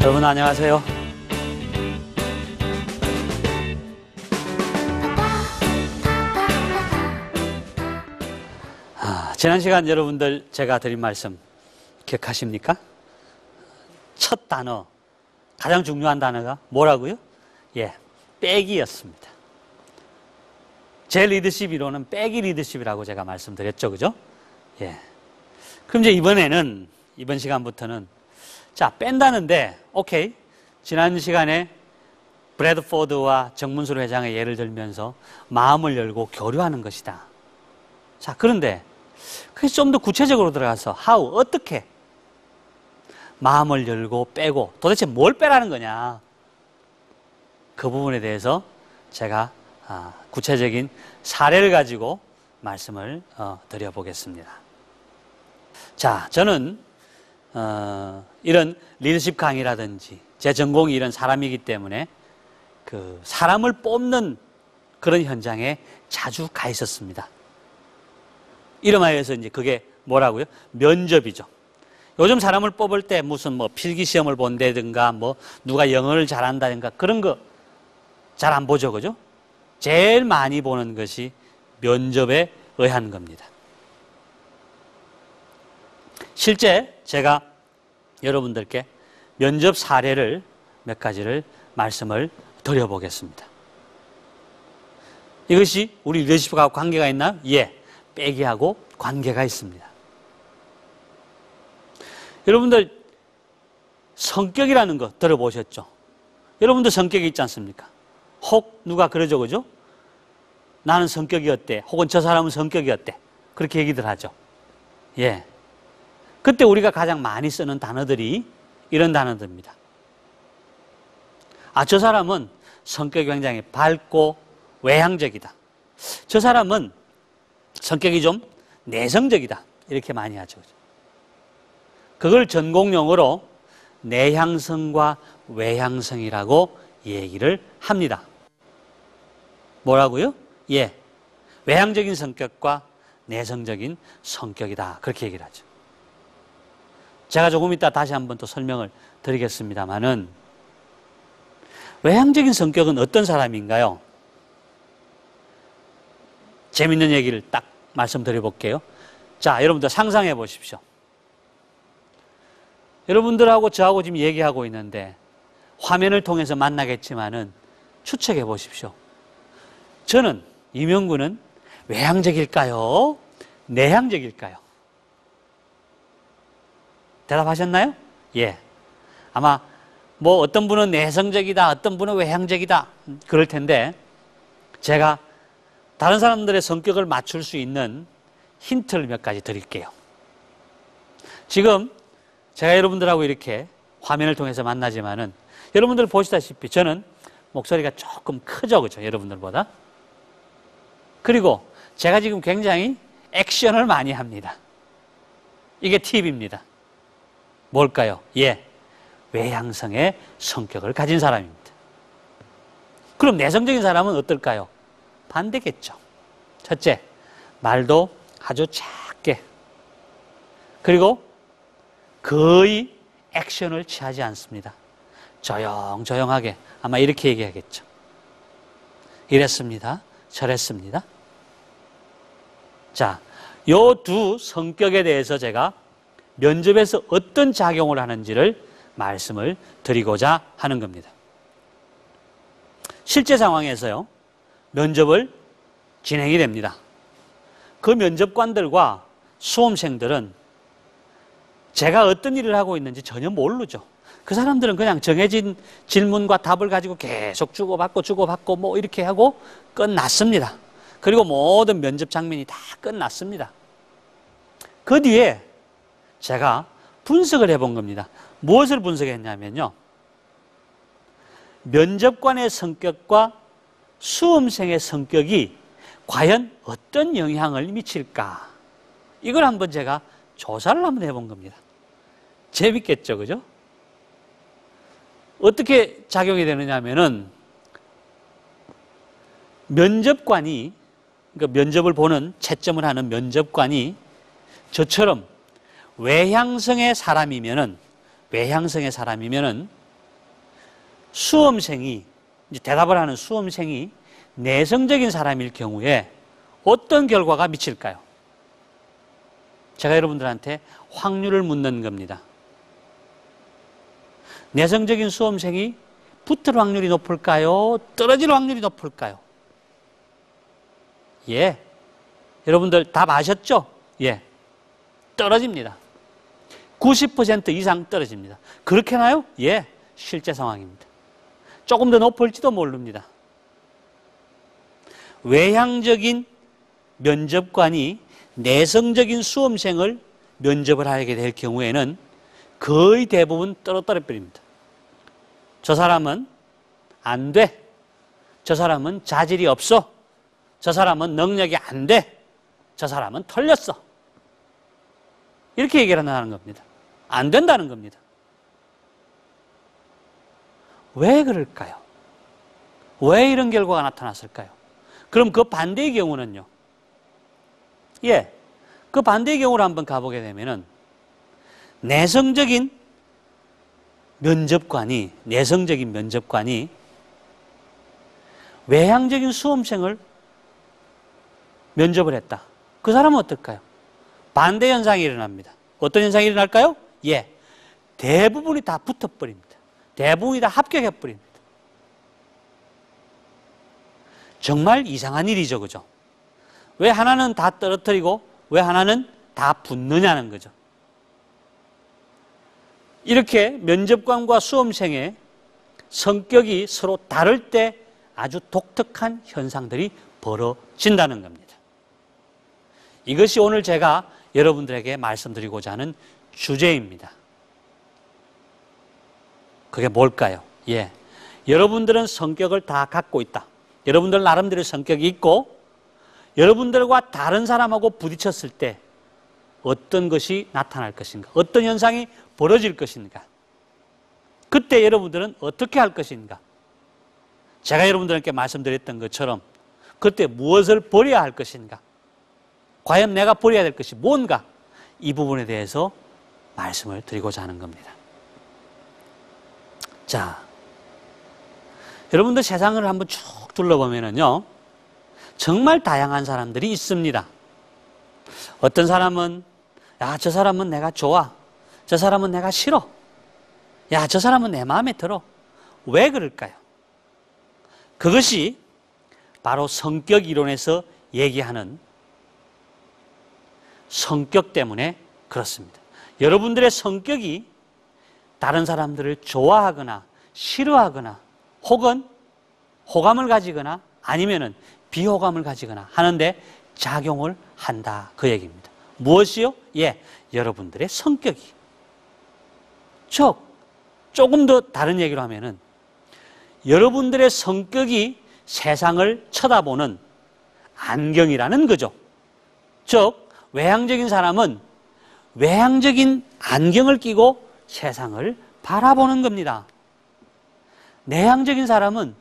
여러분 안녕하세요. 지난 시간 여러분들 제가 드린 말씀 기억하십니까? 첫 단어, 가장 중요한 단어가 뭐라고요? 빼기였습니다. 제 리더십 이론은 빼기 리더십이라고 제가 말씀드렸죠, 그죠? 그럼 이제 이번 시간부터는 자, 뺀다는데, 오케이. 지난 시간에 브래드포드와 정문술 회장의 예를 들면서 마음을 열고 교류하는 것이다. 자, 그런데 그게 좀 더 구체적으로 들어가서 어떻게 마음을 열고 빼고 도대체 뭘 빼라는 거냐. 그 부분에 대해서 제가 구체적인 사례를 가지고 말씀을 드려보겠습니다. 자, 저는 이런 리더십 강의라든지 제 전공이 이런 사람이기 때문에 그 사람을 뽑는 그런 현장에 자주 가 있었습니다. 이름하여서 이제 그게 뭐라고요? 면접이죠. 요즘 사람을 뽑을 때 무슨 필기 시험을 본다든가 누가 영어를 잘한다든가 그런 거 잘 안 보죠, 그죠? 제일 많이 보는 것이 면접에 의한 겁니다. 실제 제가 여러분들께 면접 사례를 몇 가지를 말씀을 드려보겠습니다. 이것이 우리 리더십과 관계가 있나요? 빼기하고 관계가 있습니다. 여러분들 성격이라는 거 들어보셨죠? 여러분들 성격이 있지 않습니까? 혹 누가 그러죠, 그죠? 나는 성격이 어때? 혹은 저 사람은 성격이 어때? 그렇게 얘기들 하죠. 그때 우리가 가장 많이 쓰는 단어들이 이런 단어들입니다. 저 사람은 성격이 굉장히 밝고 외향적이다. 저 사람은 성격이 좀 내성적이다. 이렇게 많이 하죠. 그걸 전공용어로 내향성과 외향성이라고 얘기를 합니다. 뭐라고요? 외향적인 성격과 내성적인 성격이다. 그렇게 얘기를 하죠. 제가 조금 이따 다시 한번 또 설명을 드리겠습니다만은 외향적인 성격은 어떤 사람인가요? 재밌는 얘기를 딱 말씀드려볼게요. 자, 여러분들 상상해 보십시오. 여러분들하고 저하고 지금 얘기하고 있는데 화면을 통해서 만나겠지만은 추측해 보십시오. 저는, 이명구는 외향적일까요? 내향적일까요? 대답하셨나요? 아마 어떤 분은 내성적이다, 어떤 분은 외향적이다 그럴 텐데 제가 다른 사람들의 성격을 맞출 수 있는 힌트를 몇 가지 드릴게요. 지금 제가 여러분들하고 이렇게 화면을 통해서 만나지만은 여러분들 보시다시피 저는 목소리가 조금 크죠, 그죠? 여러분들보다. 그리고 제가 지금 굉장히 액션을 많이 합니다. 이게 팁입니다. 뭘까요? 외향성의 성격을 가진 사람입니다. 그럼 내성적인 사람은 어떨까요? 반대겠죠. 첫째, 말도 아주 작게, 그리고 거의 액션을 취하지 않습니다. 조용조용하게, 아마 이렇게 얘기하겠죠. 이랬습니다. 저랬습니다. 자, 요 두 성격에 대해서 제가 면접에서 어떤 작용을 하는지를 말씀을 드리고자 하는 겁니다. 실제 상황에서요, 면접을 진행이 됩니다. 그 면접관들과 수험생들은 제가 어떤 일을 하고 있는지 전혀 모르죠. 그 사람들은 그냥 정해진 질문과 답을 가지고 계속 주고받고 이렇게 하고 끝났습니다. 그리고 모든 면접 장면이 다 끝났습니다. 그 뒤에 제가 분석을 해본 겁니다. 무엇을 분석했냐면요, 면접관의 성격과 수험생의 성격이 과연 어떤 영향을 미칠까? 이걸 한번 제가 조사를 한번 해본 겁니다. 재밌겠죠, 그죠? 어떻게 작용이 되느냐 하면은 면접관이, 그러니까 면접을 보는 채점을 하는 면접관이 저처럼 외향성의 사람이면은 수험생이, 이제 대답을 하는 수험생이 내성적인 사람일 경우에 어떤 결과가 미칠까요? 제가 여러분들한테 확률을 묻는 겁니다. 내성적인 수험생이 붙을 확률이 높을까요? 떨어질 확률이 높을까요? 예. 여러분들 답 아셨죠? 예. 떨어집니다. 90% 이상 떨어집니다. 그렇게나요? 예. 실제 상황입니다. 조금 더 높을지도 모릅니다. 외향적인 면접관이 내성적인 수험생을 면접을 하게 될 경우에는 거의 대부분 떨어뜨려버립니다. 저 사람은 안 돼. 저 사람은 자질이 없어. 저 사람은 능력이 안 돼. 저 사람은 털렸어. 이렇게 얘기를 한다는 겁니다. 안 된다는 겁니다. 왜 그럴까요? 왜 이런 결과가 나타났을까요? 그럼 그 반대의 경우는요? 예, 그 반대의 경우를 한번 가보게 되면은 내성적인 면접관이 외향적인 수험생을 면접을 했다. 그 사람은 어떨까요? 반대 현상이 일어납니다. 어떤 현상이 일어날까요? 예, 대부분이 다 붙어버립니다. 대부분이 다 합격해버립니다. 정말 이상한 일이죠, 그죠? 왜 하나는 다 떨어뜨리고 왜 하나는 다 붙느냐는 거죠. 이렇게 면접관과 수험생의 성격이 서로 다를 때 아주 독특한 현상들이 벌어진다는 겁니다. 이것이 오늘 제가 여러분들에게 말씀드리고자 하는 주제입니다. 그게 뭘까요? 예, 여러분들은 성격을 다 갖고 있다. 여러분들 나름대로 성격이 있고 여러분들과 다른 사람하고 부딪혔을 때 어떤 것이 나타날 것인가? 어떤 현상이 벌어질 것인가? 그때 여러분들은 어떻게 할 것인가? 제가 여러분들께 말씀드렸던 것처럼 그때 무엇을 버려야 할 것인가? 과연 내가 버려야 될 것이 뭔가? 이 부분에 대해서 말씀을 드리고자 하는 겁니다. 자, 여러분들 세상을 한번 쭉 둘러보면은요, 정말 다양한 사람들이 있습니다. 어떤 사람은, 야, 저 사람은 내가 좋아. 저 사람은 내가 싫어. 야, 저 사람은 내 마음에 들어. 왜 그럴까요? 그것이 바로 성격 이론에서 얘기하는 성격 때문에 그렇습니다. 여러분들의 성격이 다른 사람들을 좋아하거나 싫어하거나 혹은 호감을 가지거나 아니면은 비호감을 가지거나 하는데 작용을 한다. 그 얘기입니다. 무엇이요? 예, 여러분들의 성격이. 즉, 조금 더 다른 얘기로 하면은 여러분들의 성격이 세상을 쳐다보는 안경이라는 거죠. 즉, 외향적인 사람은 외향적인 안경을 끼고 세상을 바라보는 겁니다. 내향적인 사람은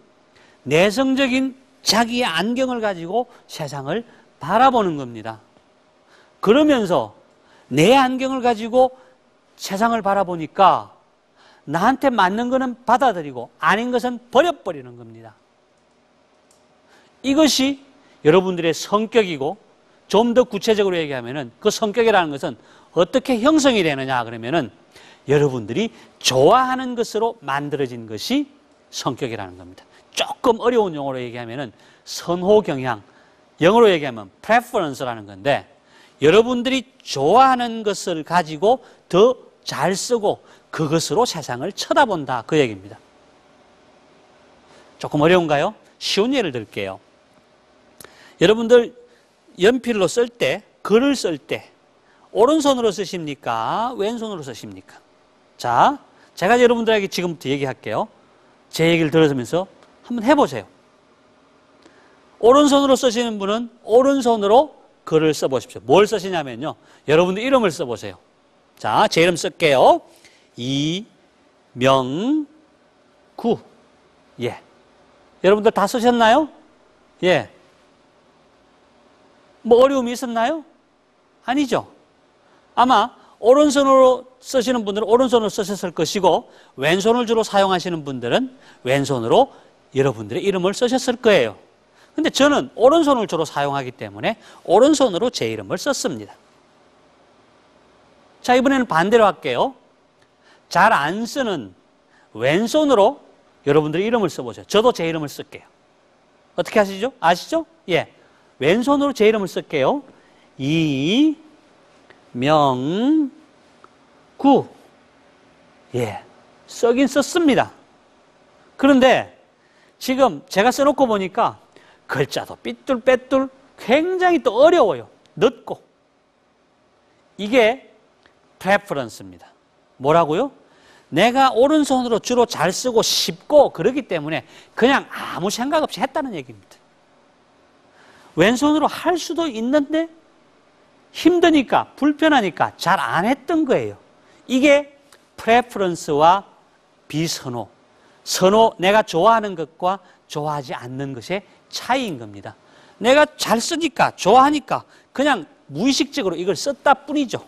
내성적인 자기의 안경을 가지고 세상을 바라보는 겁니다. 그러면서 내 안경을 가지고 세상을 바라보니까 나한테 맞는 것은 받아들이고 아닌 것은 버려버리는 겁니다. 이것이 여러분들의 성격이고 좀 더 구체적으로 얘기하면은 그 성격이라는 것은 어떻게 형성이 되느냐 그러면은 여러분들이 좋아하는 것으로 만들어진 것이 성격이라는 겁니다. 조금 어려운 용어로 얘기하면은 선호 경향, 영어로 얘기하면 preference라는 건데 여러분들이 좋아하는 것을 가지고 더 잘 쓰고 그것으로 세상을 쳐다본다 그 얘기입니다. 조금 어려운가요? 쉬운 예를 들게요. 여러분들 연필로 쓸 때, 글을 쓸 때 오른손으로 쓰십니까? 왼손으로 쓰십니까? 자, 제가 여러분들에게 지금부터 얘기할게요. 제 얘기를 들으면서 한번 해보세요. 오른손으로 쓰시는 분은 오른손으로 글을 써보십시오. 뭘 쓰시냐면요, 여러분들 이름을 써보세요. 자, 제 이름 쓸게요. 이명구. 예. 여러분들 다 쓰셨나요? 예. 뭐 어려움이 있었나요? 아니죠. 아마 오른손으로 쓰시는 분들은 오른손으로 쓰셨을 것이고 왼손을 주로 사용하시는 분들은 왼손으로 여러분들의 이름을 쓰셨을 거예요. 근데 저는 오른손을 주로 사용하기 때문에 오른손으로 제 이름을 썼습니다. 자, 이번에는 반대로 할게요. 잘 안 쓰는 왼손으로 여러분들의 이름을 써보세요. 저도 제 이름을 쓸게요. 어떻게 하시죠? 아시죠? 예. 왼손으로 제 이름을 쓸게요. 이명구. 예. 쓰긴 썼습니다. 그런데 지금 제가 써놓고 보니까 글자도 삐뚤빼뚤 굉장히 또 어려워요. 늦고. 이게 preference입니다. 뭐라고요? 내가 오른손으로 주로 잘 쓰고 쉽고 그러기 때문에 그냥 아무 생각 없이 했다는 얘기입니다. 왼손으로 할 수도 있는데 힘드니까 불편하니까 잘 안 했던 거예요. 이게 preference와 비선호, 내가 좋아하는 것과 좋아하지 않는 것의 차이인 겁니다. 내가 잘 쓰니까 좋아하니까 그냥 무의식적으로 이걸 썼다 뿐이죠.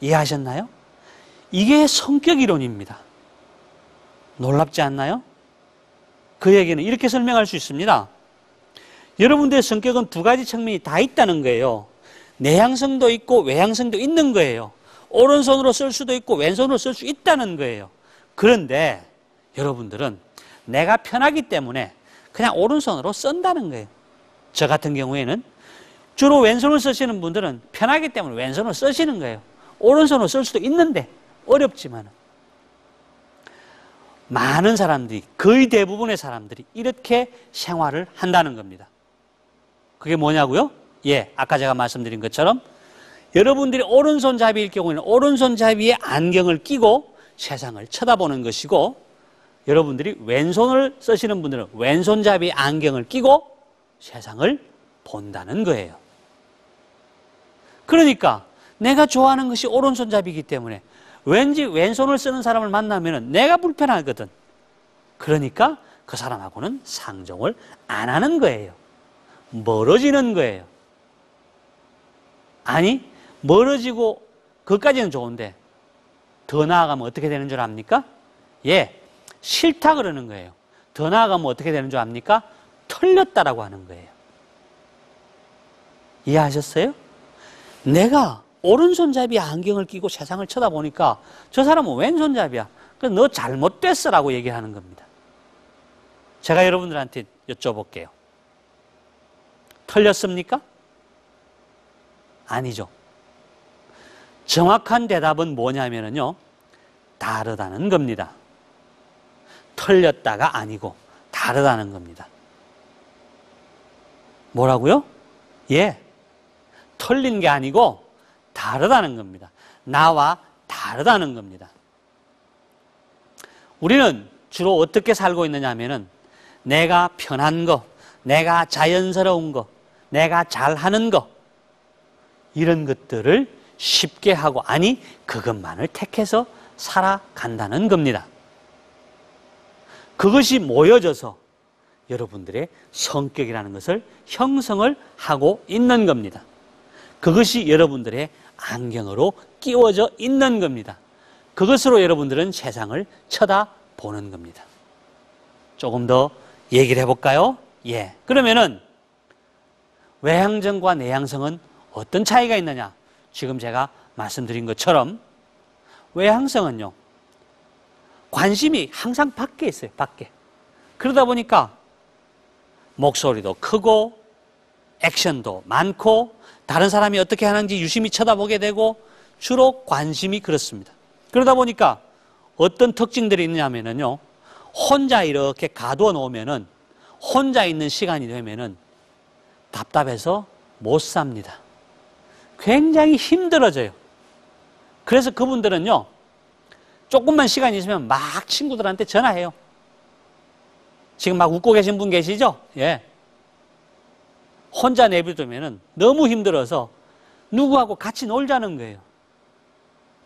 이해하셨나요? 이게 성격 이론입니다. 놀랍지 않나요? 그 얘기는 이렇게 설명할 수 있습니다. 여러분들의 성격은 두 가지 측면이 다 있다는 거예요. 내향성도 있고 외향성도 있는 거예요. 오른손으로 쓸 수도 있고 왼손으로 쓸 수 있다는 거예요. 그런데 여러분들은 내가 편하기 때문에 그냥 오른손으로 쓴다는 거예요. 저 같은 경우에는 주로 왼손을 쓰시는 분들은 편하기 때문에 왼손을 쓰시는 거예요. 오른손으로 쓸 수도 있는데 어렵지만 많은 사람들이, 거의 대부분의 사람들이 이렇게 생활을 한다는 겁니다. 그게 뭐냐고요? 예, 아까 제가 말씀드린 것처럼 여러분들이 오른손잡이일 경우에는 오른손잡이에 안경을 끼고 세상을 쳐다보는 것이고, 여러분들이 왼손을 쓰시는 분들은 왼손잡이에 안경을 끼고 세상을 본다는 거예요. 그러니까 내가 좋아하는 것이 오른손잡이이기 때문에 왠지 왼손을 쓰는 사람을 만나면 내가 불편하거든. 그러니까 그 사람하고는 상종을 안 하는 거예요. 멀어지는 거예요. 아니, 멀어지고 그것까지는 좋은데 더 나아가면 어떻게 되는 줄 압니까? 예, 싫다 그러는 거예요. 더 나아가면 어떻게 되는 줄 압니까? 털렸다라고 하는 거예요. 이해하셨어요? 내가 오른손잡이에 안경을 끼고 세상을 쳐다보니까 저 사람은 왼손잡이야. 그래서 너 잘못됐어라고 얘기를 하는 겁니다. 제가 여러분들한테 여쭤볼게요. 털렸습니까? 아니죠. 정확한 대답은 뭐냐면요, 다르다는 겁니다. 털렸다가 아니고 다르다는 겁니다. 뭐라고요? 예, 털린 게 아니고 다르다는 겁니다. 나와 다르다는 겁니다. 우리는 주로 어떻게 살고 있느냐 하면은 내가 편한 거, 내가 자연스러운 거, 내가 잘하는 거, 이런 것들을 쉽게 하고, 아니 그것만을 택해서 살아간다는 겁니다. 그것이 모여져서 여러분들의 성격이라는 것을 형성을 하고 있는 겁니다. 그것이 여러분들의 안경으로 끼워져 있는 겁니다. 그것으로 여러분들은 세상을 쳐다보는 겁니다. 조금 더 얘기를 해볼까요? 예. 그러면은 외향성과 내향성은 어떤 차이가 있느냐? 지금 제가 말씀드린 것처럼 외향성은요, 관심이 항상 밖에 있어요. 밖에. 그러다 보니까 목소리도 크고 액션도 많고 다른 사람이 어떻게 하는지 유심히 쳐다보게 되고 주로 관심이 그렇습니다. 그러다 보니까 어떤 특징들이 있냐면요, 혼자 이렇게 가두어 놓으면은, 혼자 있는 시간이 되면은 답답해서 못 삽니다. 굉장히 힘들어져요. 그래서 그분들은요, 조금만 시간이 있으면 막 친구들한테 전화해요. 지금 막 웃고 계신 분 계시죠? 예. 혼자 내비두면은 너무 힘들어서 누구하고 같이 놀자는 거예요.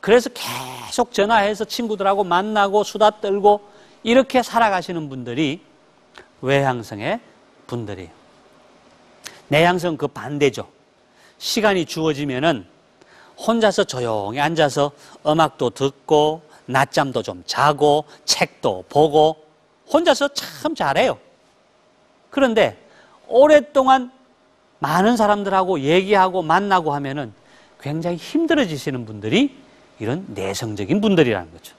그래서 계속 전화해서 친구들하고 만나고 수다 떨고 이렇게 살아가시는 분들이 외향성의 분들이에요. 내향성 그 반대죠. 시간이 주어지면은 혼자서 조용히 앉아서 음악도 듣고 낮잠도 좀 자고 책도 보고 혼자서 참 잘해요. 그런데 오랫동안 많은 사람들하고 얘기하고 만나고 하면은 굉장히 힘들어지시는 분들이 이런 내성적인 분들이라는 거죠.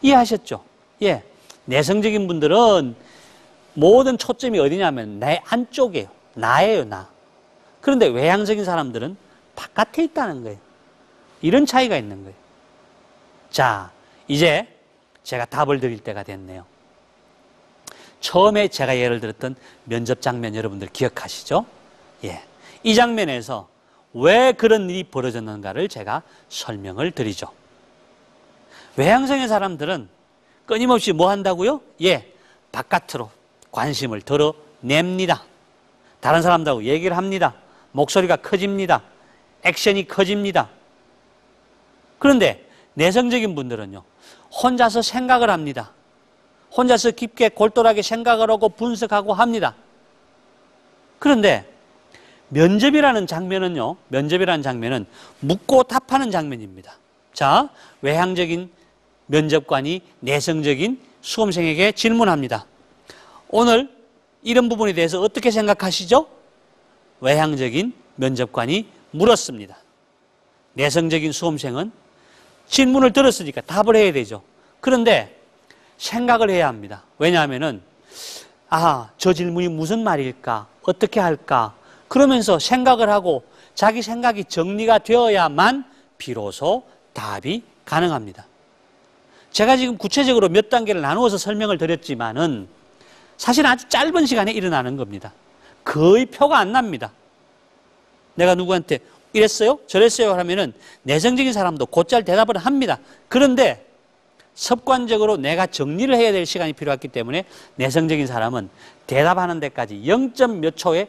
이해하셨죠? 예. 내성적인 분들은 모든 초점이 어디냐면 내 안쪽이에요. 나예요, 나. 그런데 외향적인 사람들은 바깥에 있다는 거예요. 이런 차이가 있는 거예요. 자, 이제 제가 답을 드릴 때가 됐네요. 처음에 제가 예를 들었던 면접 장면 여러분들 기억하시죠? 예. 이 장면에서 왜 그런 일이 벌어졌는가를 제가 설명을 드리죠. 외향성의 사람들은 끊임없이 뭐 한다고요? 예. 바깥으로 관심을 드러냅니다. 다른 사람들하고 얘기를 합니다. 목소리가 커집니다. 액션이 커집니다. 그런데 내성적인 분들은요, 혼자서 생각을 합니다. 혼자서 깊게 골똘하게 생각을 하고 분석하고 합니다. 그런데 면접이라는 장면은요, 면접이라는 장면은 묻고 답하는 장면입니다. 자, 외향적인 면접관이 내성적인 수험생에게 질문합니다. 오늘 이런 부분에 대해서 어떻게 생각하시죠? 외향적인 면접관이 물었습니다. 내성적인 수험생은 질문을 들었으니까 답을 해야 되죠. 그런데 생각을 해야 합니다. 왜냐하면은 저 질문이 무슨 말일까? 어떻게 할까? 그러면서 생각을 하고 자기 생각이 정리가 되어야만 비로소 답이 가능합니다. 제가 지금 구체적으로 몇 단계를 나누어서 설명을 드렸지만은 사실 아주 짧은 시간에 일어나는 겁니다. 거의 표가 안 납니다. 내가 누구한테 이랬어요? 저랬어요? 하면은 내성적인 사람도 곧잘 대답을 합니다. 그런데 습관적으로 내가 정리를 해야 될 시간이 필요했기 때문에 내성적인 사람은 대답하는 데까지 0. 몇 초의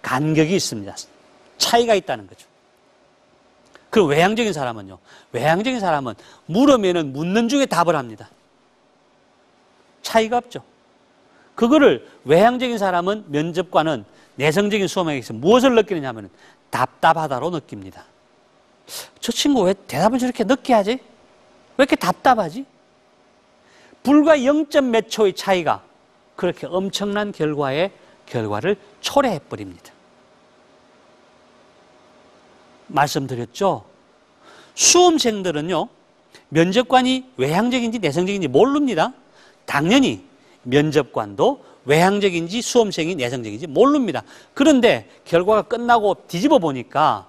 간격이 있습니다. 차이가 있다는 거죠. 그리고 외향적인 사람은요. 외향적인 사람은 물으면은 묻는 중에 답을 합니다. 차이가 없죠. 그거를 외향적인 사람은 면접관은 내성적인 수험에게서 무엇을 느끼느냐 하면 답답하다로 느낍니다. 저 친구 왜 대답을 저렇게 늦게 하지? 왜 이렇게 답답하지? 불과 0. 몇 초의 차이가 그렇게 엄청난 결과를 초래해버립니다. 말씀드렸죠? 수험생들은요, 면접관이 외향적인지 내성적인지 모릅니다. 당연히 면접관도 외향적인지 수험생이 내성적인지 모릅니다. 그런데 결과가 끝나고 뒤집어 보니까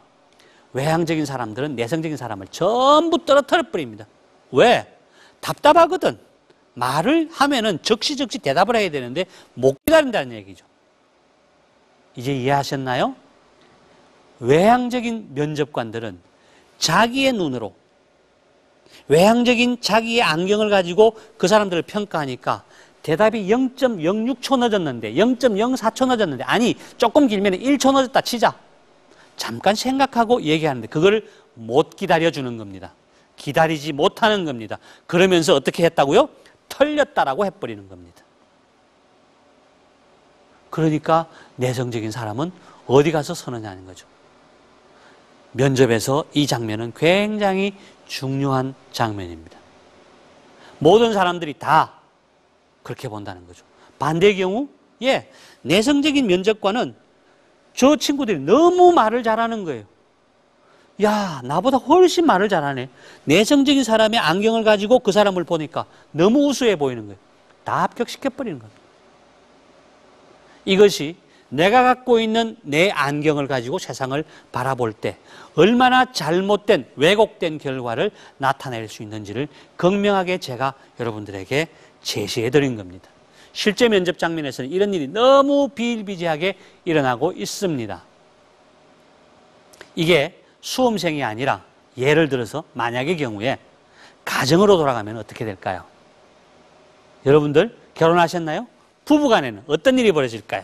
외향적인 사람들은 내성적인 사람을 전부 떨어뜨려 버립니다. 왜? 답답하거든. 말을 하면은 적시적시 대답을 해야 되는데 못 기다린다는 얘기죠. 이제 이해하셨나요? 외향적인 면접관들은 자기의 눈으로 외향적인 자기의 안경을 가지고 그 사람들을 평가하니까 대답이 0.06초 늦었는데 0.04초 늦었는데 아니 조금 길면 1초 늦었다 치자. 잠깐 생각하고 얘기하는데 그걸 못 기다려주는 겁니다. 기다리지 못하는 겁니다. 그러면서 어떻게 했다고요? 털렸다라고 해버리는 겁니다. 그러니까 내성적인 사람은 어디 가서 서느냐는 거죠. 면접에서 이 장면은 굉장히 중요한 장면입니다. 모든 사람들이 다 그렇게 본다는 거죠. 반대의 경우, 내성적인 면접관은 저 친구들이 너무 말을 잘하는 거예요. 야, 나보다 훨씬 말을 잘하네. 내성적인 사람의 안경을 가지고 그 사람을 보니까 너무 우수해 보이는 거예요. 다 합격시켜버리는 겁니다. 이것이 내가 갖고 있는 내 안경을 가지고 세상을 바라볼 때 얼마나 잘못된 왜곡된 결과를 나타낼 수 있는지를 극명하게 제가 여러분들에게 제시해 드린 겁니다. 실제 면접 장면에서는 이런 일이 너무 비일비재하게 일어나고 있습니다. 이게 수험생이 아니라 예를 들어서 만약의 경우에 가정으로 돌아가면 어떻게 될까요? 여러분들 결혼하셨나요? 부부간에는 어떤 일이 벌어질까요?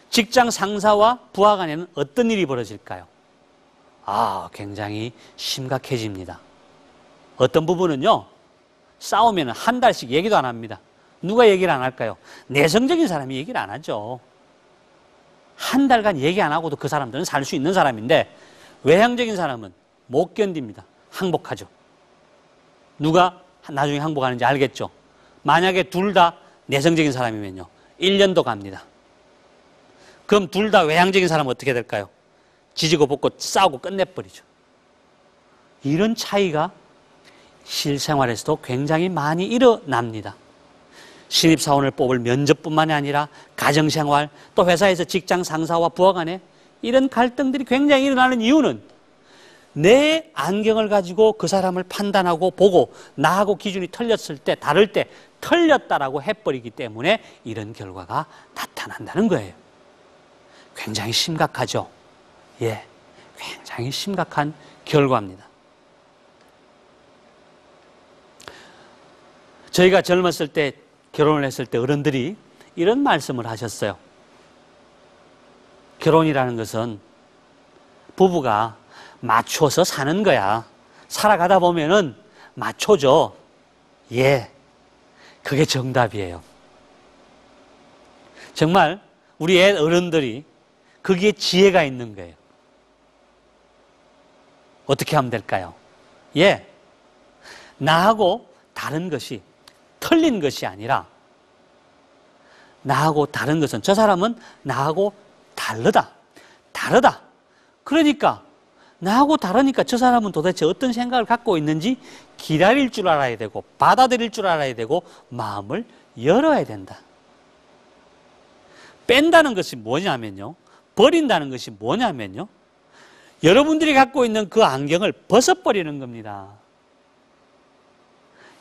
직장 상사와 부하 간에는 어떤 일이 벌어질까요? 굉장히 심각해집니다. 어떤 부부는요, 싸우면 한 달씩 얘기도 안 합니다. 누가 얘기를 안 할까요? 내성적인 사람이 얘기를 안 하죠. 한 달간 얘기 안 하고도 그 사람들은 살 수 있는 사람인데 외향적인 사람은 못 견딥니다. 항복하죠. 누가 나중에 항복하는지 알겠죠? 만약에 둘 다 내성적인 사람이면요, 1년도 갑니다. 그럼 둘 다 외향적인 사람은 어떻게 될까요? 지지고 볶고 싸우고 끝내버리죠. 이런 차이가 실생활에서도 굉장히 많이 일어납니다. 신입사원을 뽑을 면접뿐만이 아니라 가정생활, 또 회사에서 직장 상사와 부하 간에 이런 갈등들이 굉장히 일어나는 이유는 내 안경을 가지고 그 사람을 판단하고 보고 나하고 기준이 틀렸을 때, 다를 때 틀렸다라고 해버리기 때문에 이런 결과가 나타난다는 거예요. 굉장히 심각하죠. 예, 굉장히 심각한 결과입니다. 저희가 젊었을 때, 결혼을 했을 때 어른들이 이런 말씀을 하셨어요. 결혼이라는 것은 부부가 맞춰서 사는 거야. 살아가다 보면은 맞춰져. 예, 그게 정답이에요. 정말 우리 애 어른들이 거기에 지혜가 있는 거예요. 어떻게 하면 될까요? 예, 나하고 다른 것이, 틀린 것이 아니라 나하고 다른 것은, 저 사람은 나하고 다르다. 그러니까 나하고 다르니까 저 사람은 도대체 어떤 생각을 갖고 있는지 기다릴 줄 알아야 되고, 받아들일 줄 알아야 되고, 마음을 열어야 된다. 뺀다는 것이 뭐냐면요, 버린다는 것이 뭐냐면요, 여러분들이 갖고 있는 그 안경을 벗어버리는 겁니다.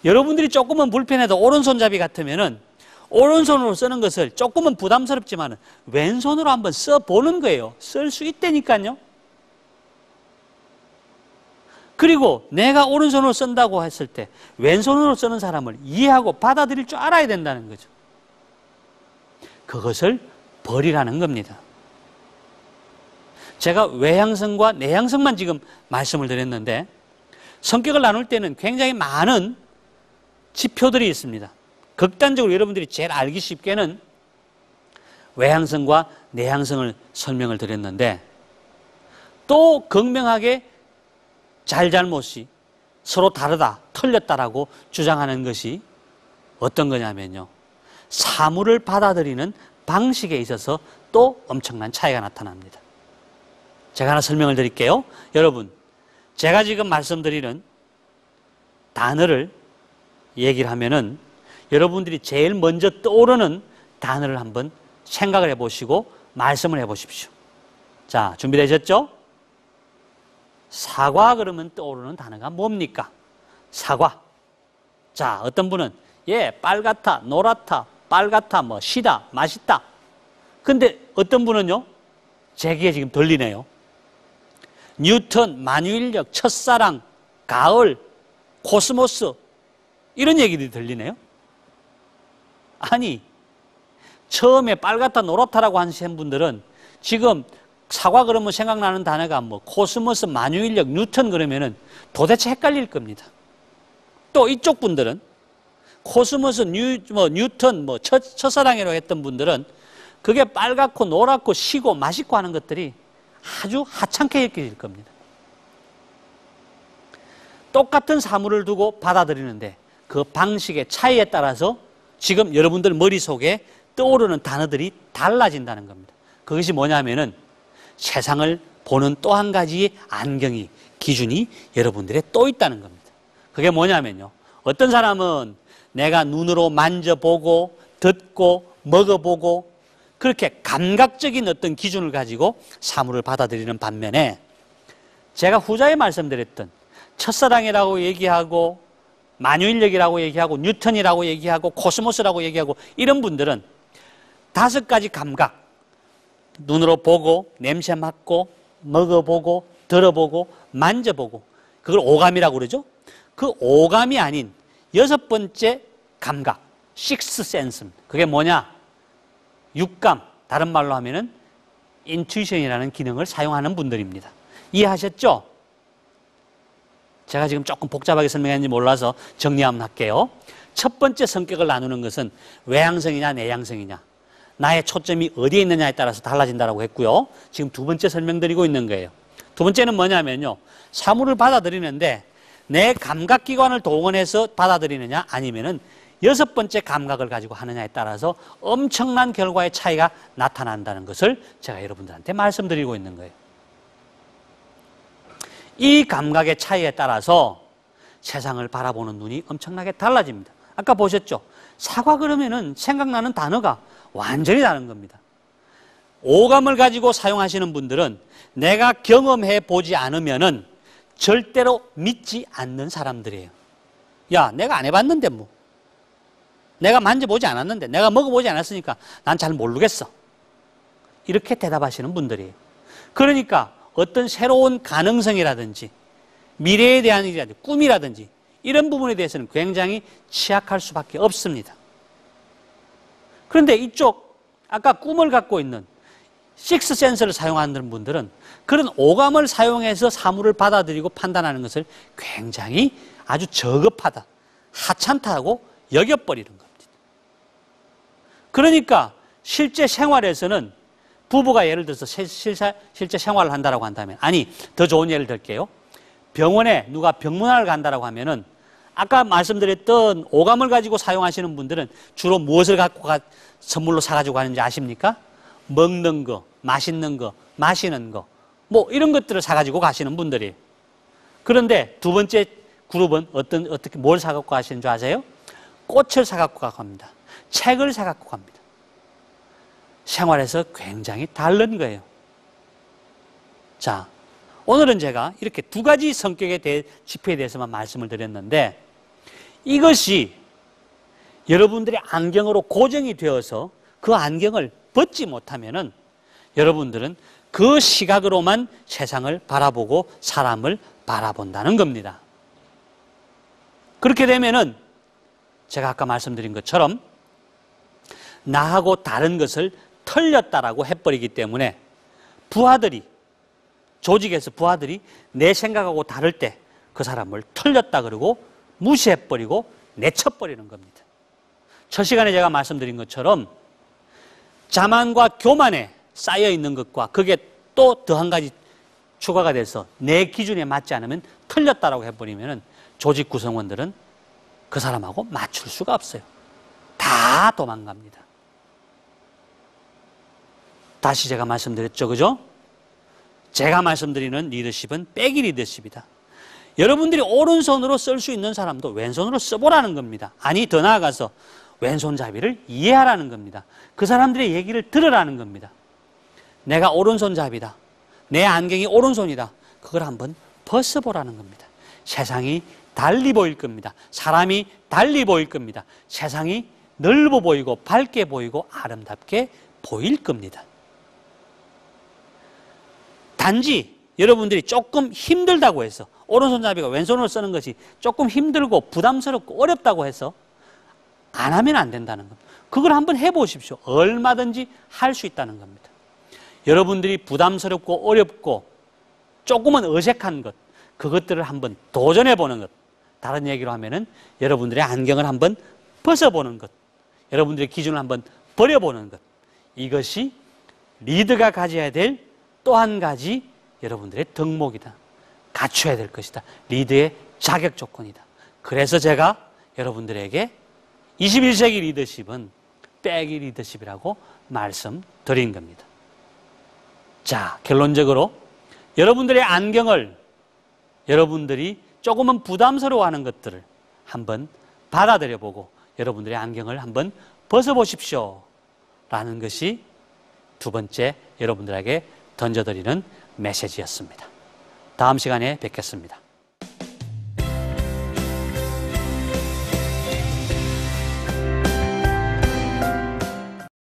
여러분들이 조금은 불편해도 오른손잡이 같으면은 오른손으로 쓰는 것을 조금은 부담스럽지만 왼손으로 한번 써보는 거예요. 쓸 수 있다니까요. 그리고 내가 오른손으로 쓴다고 했을 때 왼손으로 쓰는 사람을 이해하고 받아들일 줄 알아야 된다는 거죠. 그것을 버리라는 겁니다. 제가 외향성과 내향성만 지금 말씀을 드렸는데, 성격을 나눌 때는 굉장히 많은 지표들이 있습니다. 극단적으로 여러분들이 제일 알기 쉽게는 외향성과 내향성을 설명을 드렸는데, 또 극명하게 잘잘못이 서로 다르다, 틀렸다라고 주장하는 것이 어떤 거냐면요, 사물을 받아들이는 방식에 있어서 또 엄청난 차이가 나타납니다. 제가 하나 설명을 드릴게요. 여러분, 제가 지금 말씀드리는 단어를 얘기를 하면은 여러분들이 제일 먼저 떠오르는 단어를 한번 생각을 해보시고 말씀을 해보십시오. 자, 준비되셨죠? 사과 그러면 떠오르는 단어가 뭡니까? 사과. 자, 어떤 분은 예, 빨갛다, 노랗다, 빨갛다, 뭐 시다, 맛있다. 근데 어떤 분은요, 제 귀에 지금 들리네요. 뉴턴, 만유인력, 첫사랑, 가을, 코스모스, 이런 얘기들이 들리네요. 아니, 처음에 빨갛다, 노랗다라고 하신 분들은 지금 사과 그러면 생각나는 단어가 뭐 코스모스, 만유인력, 뉴턴 그러면은 도대체 헷갈릴 겁니다. 또 이쪽 분들은 코스모스, 뉴턴, 첫사랑이라고 했던 분들은 그게 빨갛고 노랗고 시고 맛있고 하는 것들이 아주 하찮게 느껴질 겁니다. 똑같은 사물을 두고 받아들이는데 그 방식의 차이에 따라서 지금 여러분들 머릿속에 떠오르는 단어들이 달라진다는 겁니다. 그것이 뭐냐면은 세상을 보는 또 한 가지의 안경이, 기준이 여러분들에 또 있다는 겁니다. 그게 뭐냐면요, 어떤 사람은 내가 눈으로 만져보고 듣고 먹어보고 그렇게 감각적인 어떤 기준을 가지고 사물을 받아들이는 반면에, 제가 후자에 말씀드렸던 첫사랑이라고 얘기하고 만유인력이라고 얘기하고 뉴턴이라고 얘기하고 코스모스라고 얘기하고 이런 분들은 5가지 감각, 눈으로 보고 냄새 맡고 먹어보고 들어보고 만져보고, 그걸 오감이라고 그러죠. 그 오감이 아닌 6번째 감각, 식스 센스, 그게 뭐냐? 육감, 다른 말로 하면은 인투이션이라는 기능을 사용하는 분들입니다. 이해하셨죠? 제가 지금 조금 복잡하게 설명했는지 몰라서 정리 한번 할게요. 첫 번째 성격을 나누는 것은 외향성이냐 내향성이냐, 나의 초점이 어디에 있느냐에 따라서 달라진다고 했고요. 지금 두 번째 설명드리고 있는 거예요. 두 번째는 뭐냐면요. 사물을 받아들이는데 내 감각기관을 동원해서 받아들이느냐 아니면은 여섯 번째 감각을 가지고 하느냐에 따라서 엄청난 결과의 차이가 나타난다는 것을 제가 여러분들한테 말씀드리고 있는 거예요. 이 감각의 차이에 따라서 세상을 바라보는 눈이 엄청나게 달라집니다. 아까 보셨죠? 사과 그러면은 생각나는 단어가 완전히 다른 겁니다. 오감을 가지고 사용하시는 분들은 내가 경험해 보지 않으면은 절대로 믿지 않는 사람들이에요. 야, 내가 안 해봤는데 뭐. 내가 만져보지 않았는데, 내가 먹어보지 않았으니까 난 잘 모르겠어. 이렇게 대답하시는 분들이에요. 그러니까 어떤 새로운 가능성이라든지 미래에 대한 일이라든지 꿈이라든지 이런 부분에 대해서는 굉장히 취약할 수밖에 없습니다. 그런데 이쪽 아까 꿈을 갖고 있는 식스 센서를 사용하는 분들은 그런 오감을 사용해서 사물을 받아들이고 판단하는 것을 굉장히 아주 저급하다, 하찮다고 여겨버리는 겁니다. 그러니까 실제 생활에서는 부부가 예를 들어서 실제 생활을 한다고 한다면, 아니 더 좋은 예를 들게요. 병원에 누가 병문안을 간다고 하면은 아까 말씀드렸던 오감을 가지고 사용하시는 분들은 주로 무엇을 갖고 선물로 사가지고 가는지 아십니까? 먹는 거, 맛있는 거, 마시는 거, 뭐 이런 것들을 사가지고 가시는 분들이에요. 그런데 두 번째 그룹은 어떻게 뭘 사갖고 가시는 줄 아세요? 꽃을 사갖고 갑니다. 책을 사갖고 갑니다. 생활에서 굉장히 다른 거예요. 자, 오늘은 제가 이렇게 두 가지 성격의 지표에 대해서만 말씀을 드렸는데 이것이 여러분들의 안경으로 고정이 되어서 그 안경을 벗지 못하면은 여러분들은 그 시각으로만 세상을 바라보고 사람을 바라본다는 겁니다. 그렇게 되면은 제가 아까 말씀드린 것처럼 나하고 다른 것을 틀렸다라고 해버리기 때문에 조직에서 부하들이 내 생각하고 다를 때 그 사람을 틀렸다 그러고 무시해버리고 내쳐버리는 겁니다. 첫 시간에 제가 말씀드린 것처럼 자만과 교만에 쌓여있는 것과 그게 또 더 한 가지 추가가 돼서 내 기준에 맞지 않으면 틀렸다라고 해버리면 조직 구성원들은 그 사람하고 맞출 수가 없어요. 다 도망갑니다. 다시 제가 말씀드렸죠, 그죠? 제가 말씀드리는 리더십은 빼기 리더십이다. 여러분들이 오른손으로 쓸 수 있는 사람도 왼손으로 써보라는 겁니다. 아니, 더 나아가서 왼손잡이를 이해하라는 겁니다. 그 사람들의 얘기를 들으라는 겁니다. 내가 오른손잡이다. 내 안경이 오른손이다. 그걸 한번 벗어보라는 겁니다. 세상이 달리 보일 겁니다. 사람이 달리 보일 겁니다. 세상이 넓어 보이고 밝게 보이고 아름답게 보일 겁니다. 단지 여러분들이 조금 힘들다고 해서 오른손잡이가 왼손으로 쓰는 것이 조금 힘들고 부담스럽고 어렵다고 해서 안 하면 안 된다는 겁니다. 그걸 한번 해보십시오. 얼마든지 할 수 있다는 겁니다. 여러분들이 부담스럽고 어렵고 조금은 어색한 것, 그것들을 한번 도전해보는 것, 다른 얘기로 하면은 여러분들의 안경을 한번 벗어보는 것, 여러분들의 기준을 한번 버려보는 것, 이것이 리더가 가져야 될 또 한 가지 여러분들의 덕목이다. 갖춰야 될 것이다. 리더의 자격 조건이다. 그래서 제가 여러분들에게 21세기 리더십은 빼기 리더십이라고 말씀드린 겁니다. 자, 결론적으로 여러분들의 안경을 여러분들이 조금은 부담스러워하는 것들을 한번 받아들여보고 여러분들의 안경을 한번 벗어보십시오 라는 것이 두 번째 여러분들에게 던져드리는 메시지였습니다. 다음 시간에 뵙겠습니다.